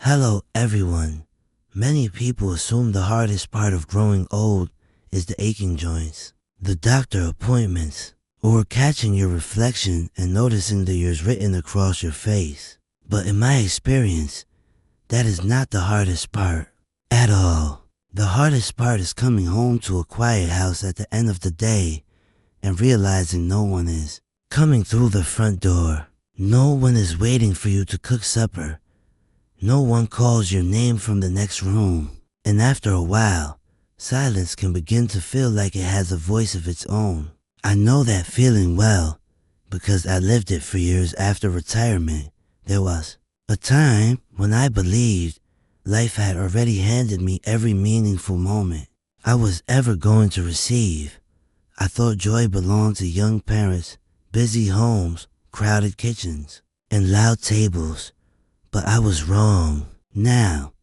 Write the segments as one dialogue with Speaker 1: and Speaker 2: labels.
Speaker 1: Hello everyone. Many people assume the hardest part of growing old is the aching joints, the doctor appointments, or catching your reflection and noticing the years written across your face. But in my experience, that is not the hardest part at all. The hardest part is coming home to a quiet house at the end of the day and realizing no one is coming through the front door. No one is waiting for you to cook supper. No one calls your name from the next room. And after a while, silence can begin to feel like it has a voice of its own. I know that feeling well because I lived it for years after retirement. There was a time when I believed life had already handed me every meaningful moment I was ever going to receive. I thought joy belonged to young parents, busy homes, crowded kitchens, and loud tables. But I was wrong. Now,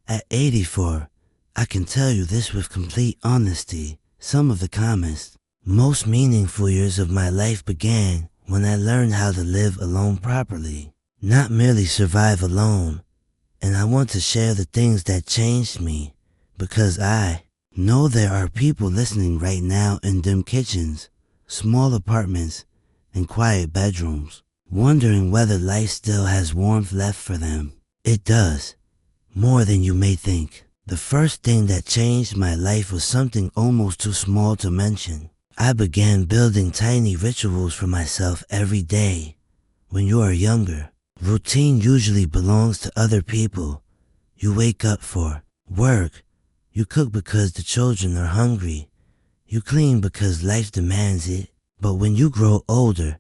Speaker 1: at 84, I can tell you this with complete honesty. Some of the calmest, most meaningful years of my life began when I learned how to live alone properly, not merely survive alone. And I want to share the things that changed me because I know there are people listening right now in dim kitchens, small apartments, and quiet bedrooms, wondering whether life still has warmth left for them. It does, more than you may think. The first thing that changed my life was something almost too small to mention. I began building tiny rituals for myself every day. When you are younger, routine usually belongs to other people. You wake up for work. You cook because the children are hungry. You clean because life demands it. But when you grow older,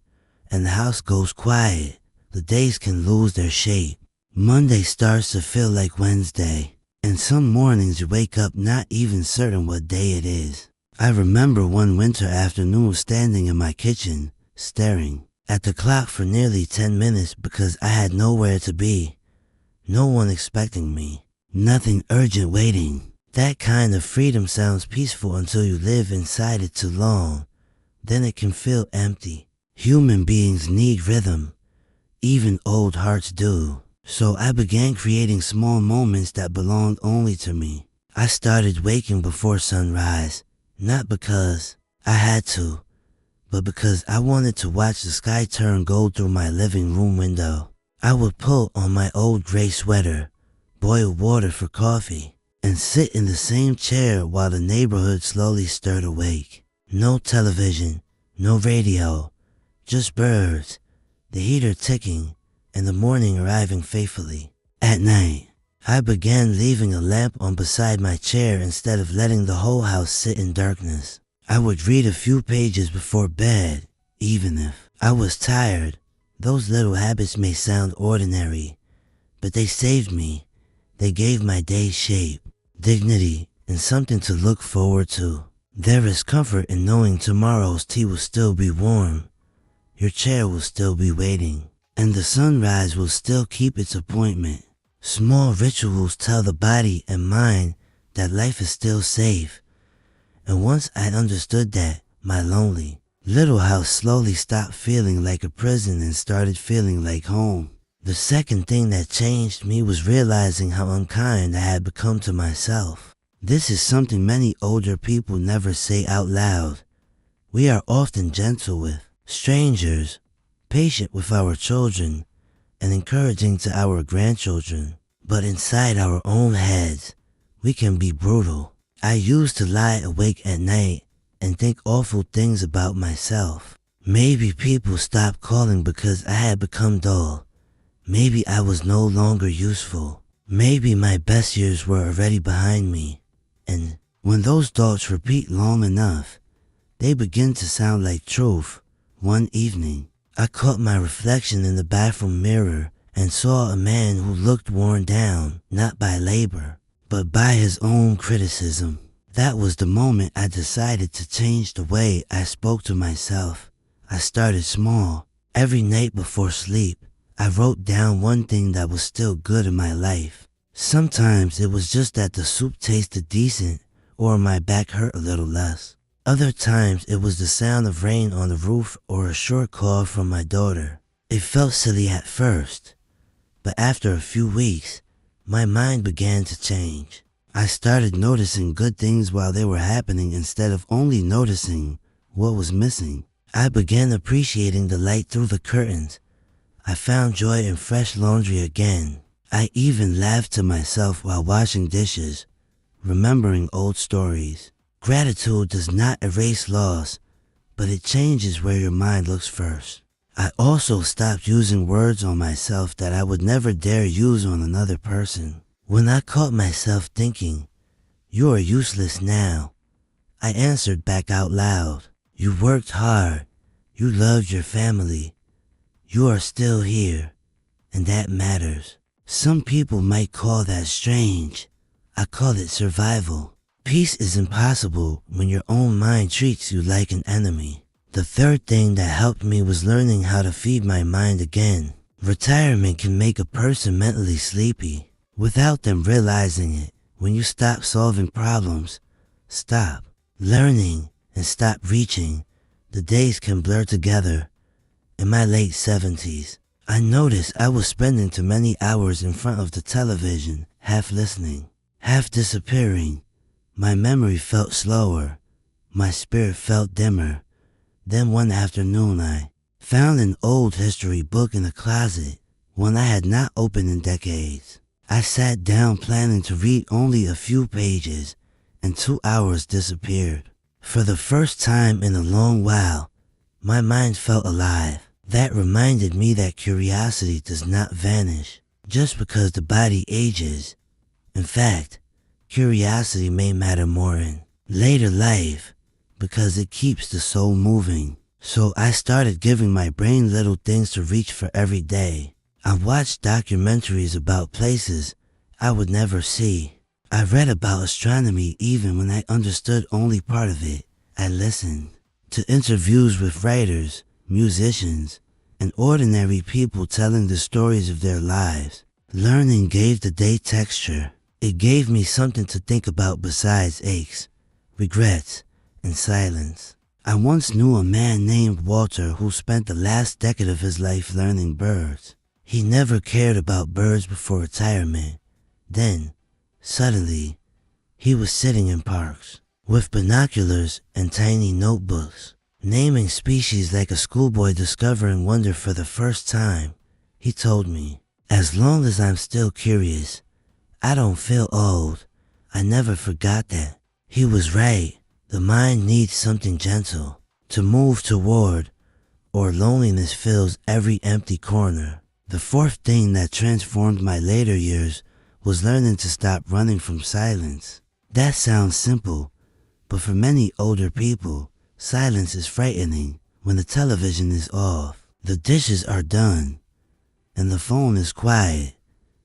Speaker 1: and the house goes quiet, the days can lose their shape. Monday starts to feel like Wednesday, and some mornings you wake up not even certain what day it is. I remember one winter afternoon standing in my kitchen, staring at the clock for nearly 10 minutes because I had nowhere to be. No one expecting me. Nothing urgent waiting. That kind of freedom sounds peaceful until you live inside it too long. Then it can feel empty. Human beings need rhythm. Even old hearts do. So I began creating small moments that belonged only to me. I started waking before sunrise, not because I had to, but because I wanted to watch the sky turn gold through my living room window. I would pull on my old gray sweater, boil water for coffee, and sit in the same chair while the neighborhood slowly stirred awake. No television, no radio, just birds, the heater ticking, and the morning arriving faithfully. At night, I began leaving a lamp on beside my chair instead of letting the whole house sit in darkness. I would read a few pages before bed, even if I was tired. Those little habits may sound ordinary, but they saved me. They gave my day shape, dignity, and something to look forward to. There is comfort in knowing tomorrow's tea will still be warm. Your chair will still be waiting, and the sunrise will still keep its appointment. Small rituals tell the body and mind that life is still safe. And once I understood that, my lonely little house slowly stopped feeling like a prison and started feeling like home. The second thing that changed me was realizing how unkind I had become to myself. This is something many older people never say out loud. We are often gentle with strangers, patient with our children, and encouraging to our grandchildren. But inside our own heads, we can be brutal. I used to lie awake at night and think awful things about myself. Maybe people stopped calling because I had become dull. Maybe I was no longer useful. Maybe my best years were already behind me. And when those thoughts repeat long enough, they begin to sound like truth. One evening, I caught my reflection in the bathroom mirror and saw a man who looked worn down, not by labor, but by his own criticism. That was the moment I decided to change the way I spoke to myself. I started small. Every night before sleep, I wrote down one thing that was still good in my life. Sometimes it was just that the soup tasted decent or my back hurt a little less. Other times it was the sound of rain on the roof or a short call from my daughter. It felt silly at first, but after a few weeks, my mind began to change. I started noticing good things while they were happening instead of only noticing what was missing. I began appreciating the light through the curtains. I found joy in fresh laundry again. I even laughed to myself while washing dishes, remembering old stories. Gratitude does not erase loss, but it changes where your mind looks first. I also stopped using words on myself that I would never dare use on another person. When I caught myself thinking, "You are useless now," I answered back out loud, "You worked hard. You loved your family. You are still here, and that matters." Some people might call that strange. I call it survival. Peace is impossible when your own mind treats you like an enemy. The third thing that helped me was learning how to feed my mind again. Retirement can make a person mentally sleepy without them realizing it. When you stop solving problems, stop learning, and stop reaching, the days can blur together. In my late 70s, I noticed I was spending too many hours in front of the television, half listening, half disappearing. My memory felt slower. My spirit felt dimmer. Then one afternoon I found an old history book in a closet, one I had not opened in decades. I sat down planning to read only a few pages, and 2 hours disappeared. For the first time in a long while, my mind felt alive. That reminded me that curiosity does not vanish just because the body ages. In fact, curiosity may matter more in later life because it keeps the soul moving. So I started giving my brain little things to reach for every day. I watched documentaries about places I would never see. I read about astronomy even when I understood only part of it. I listened to interviews with writers, musicians, and ordinary people telling the stories of their lives. Learning gave the day texture. It gave me something to think about besides aches, regrets, and silence. I once knew a man named Walter who spent the last decade of his life learning birds. He never cared about birds before retirement. Then, suddenly, he was sitting in parks with binoculars and tiny notebooks, naming species like a schoolboy discovering wonder for the first time. He told me, "As long as I'm still curious, I don't feel old." I never forgot that. He was right. The mind needs something gentle to move toward, or loneliness fills every empty corner. The fourth thing that transformed my later years was learning to stop running from silence. That sounds simple, but for many older people, silence is frightening. When the television is off, the dishes are done, and the phone is quiet,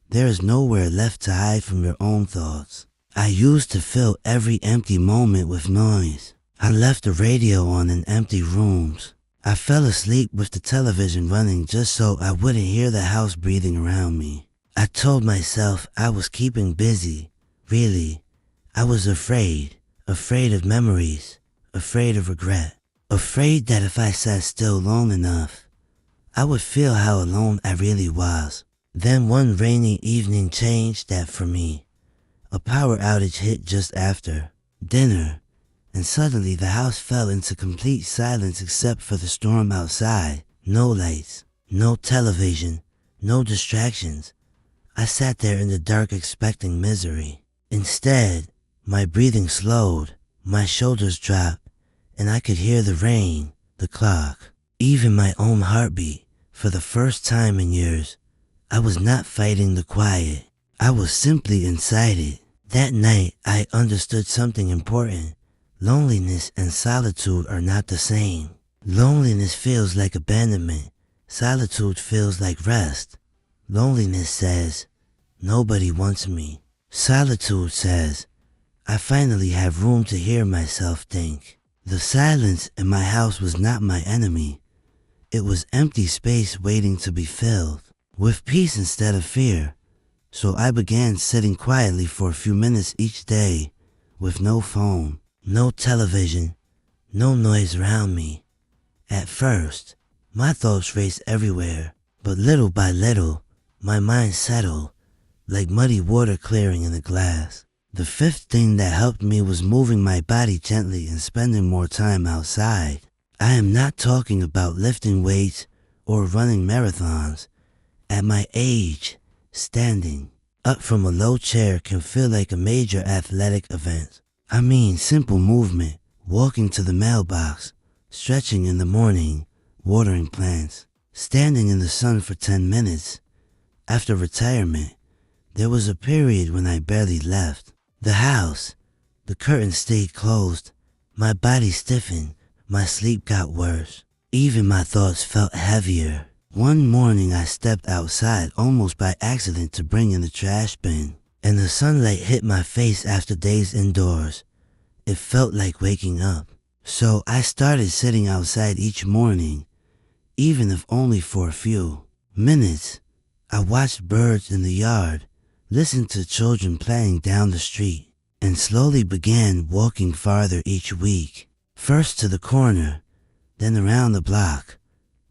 Speaker 1: there is nowhere left to hide from your own thoughts. I used to fill every empty moment with noise. I left the radio on in empty rooms. I fell asleep with the television running just so I wouldn't hear the house breathing around me. I told myself I was keeping busy. Really, I was afraid of memories, afraid of regret, afraid that if I sat still long enough, I would feel how alone I really was. Then one rainy evening changed that for me. A power outage hit just after dinner, and suddenly the house fell into complete silence except for the storm outside. No lights, no television, no distractions. I sat there in the dark expecting misery. Instead, my breathing slowed, my shoulders dropped, and I could hear the rain, the clock, even my own heartbeat. For the first time in years, I was not fighting the quiet. I was simply inside it. That night, I understood something important. Loneliness and solitude are not the same. Loneliness feels like abandonment. Solitude feels like rest. Loneliness says, "Nobody wants me." Solitude says, "I finally have room to hear myself think." The silence in my house was not my enemy. It was empty space waiting to be filled with peace instead of fear. So I began sitting quietly for a few minutes each day, with no phone, no television, no noise around me. At first, my thoughts raced everywhere, but little by little, my mind settled. like muddy water clearing in a glass. The fifth thing that helped me was moving my body gently and spending more time outside. I am not talking about lifting weights or running marathons. At my age, standing up from a low chair can feel like a major athletic event. I mean simple movement, walking to the mailbox, stretching in the morning, watering plants, standing in the sun for 10 minutes. After retirement, there was a period when I barely left the house. The curtains stayed closed. My body stiffened. My sleep got worse. Even my thoughts felt heavier. One morning I stepped outside almost by accident to bring in the trash bin, and the sunlight hit my face after days indoors. It felt like waking up. So I started sitting outside each morning, even if only for a few minutes. I watched birds in the yard, listened to children playing down the street, and slowly began walking farther each week. First to the corner, then around the block,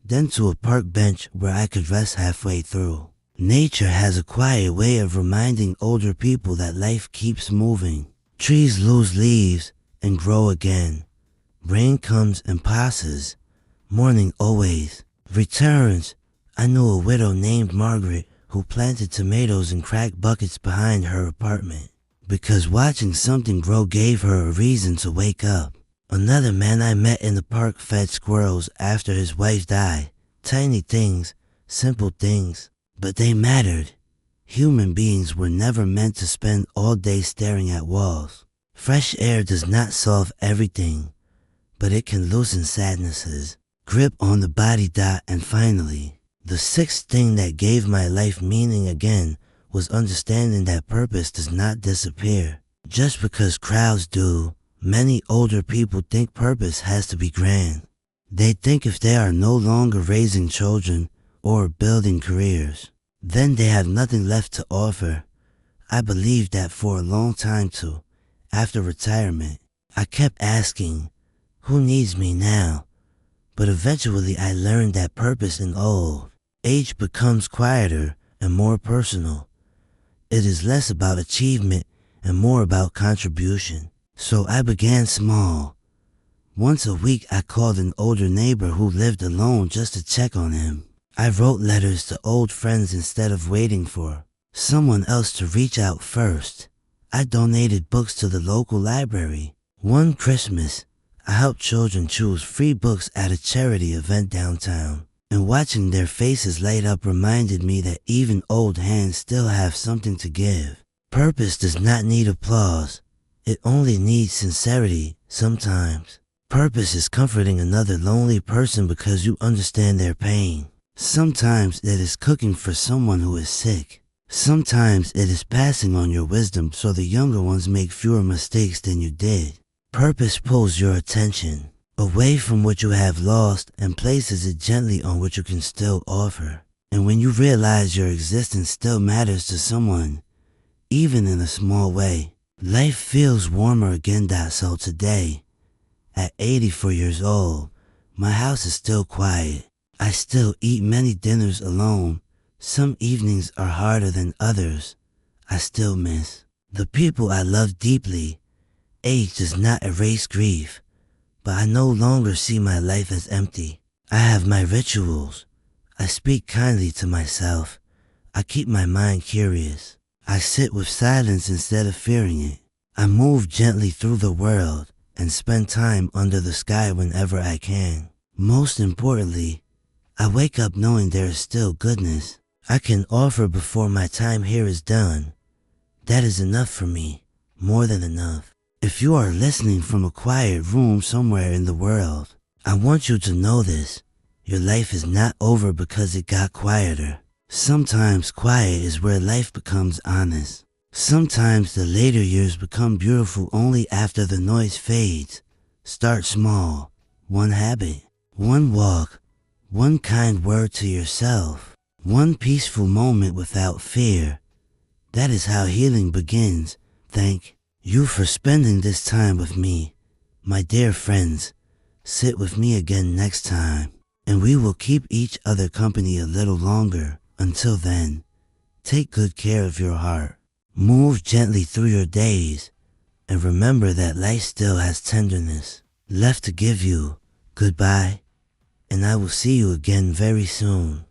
Speaker 1: then to a park bench where I could rest halfway through. Nature has a quiet way of reminding older people that life keeps moving. Trees lose leaves and grow again. Rain comes and passes. Morning always returns. I knew a widow named Margaret who planted tomatoes in cracked buckets behind her apartment because watching something grow gave her a reason to wake up. Another man I met in the park fed squirrels after his wife died. Tiny things, simple things, but they mattered. Human beings were never meant to spend all day staring at walls. Fresh air does not solve everything, but it can loosen sadnesses, grip on the body. And finally, the sixth thing that gave my life meaning again was understanding that purpose does not disappear just because crowds do. Many older people think purpose has to be grand. They think if they are no longer raising children or building careers, then they have nothing left to offer. I believed that for a long time too. After retirement, I kept asking, who needs me now? But eventually I learned that purpose in old age becomes quieter and more personal. It is less about achievement and more about contribution. So I began small. Once a week I called an older neighbor who lived alone just to check on him. I wrote letters to old friends instead of waiting for someone else to reach out first. I donated books to the local library. One Christmas, I helped children choose free books at a charity event downtown. And watching their faces light up reminded me that even old hands still have something to give. Purpose does not need applause. It only needs sincerity sometimes. Purpose is comforting another lonely person because you understand their pain. Sometimes it is cooking for someone who is sick. Sometimes it is passing on your wisdom so the younger ones make fewer mistakes than you did. Purpose pulls your attention away from what you have lost and places it gently on what you can still offer. And when you realize your existence still matters to someone, even in a small way, life feels warmer again. So today, at 84 years old, my house is still quiet. I still eat many dinners alone. Some evenings are harder than others. I still miss the people I love deeply. Age does not erase grief, but I no longer see my life as empty. I have my rituals. I speak kindly to myself. I keep my mind curious. I sit with silence instead of fearing it. I move gently through the world and spend time under the sky whenever I can. Most importantly, I wake up knowing there is still goodness I can offer before my time here is done. That is enough for me, more than enough. If you are listening from a quiet room somewhere in the world, I want you to know this. Your life is not over because it got quieter. Sometimes quiet is where life becomes honest. Sometimes the later years become beautiful only after the noise fades. Start small. One habit, one walk, one kind word to yourself, one peaceful moment without fear. That is how healing begins. Thank you for spending this time with me, my dear friends. Sit with me again next time, and we will keep each other company a little longer. Until then, Take good care of your heart. Move gently through your days, and remember that life still has tenderness left to give you. Goodbye, and I will see you again very soon.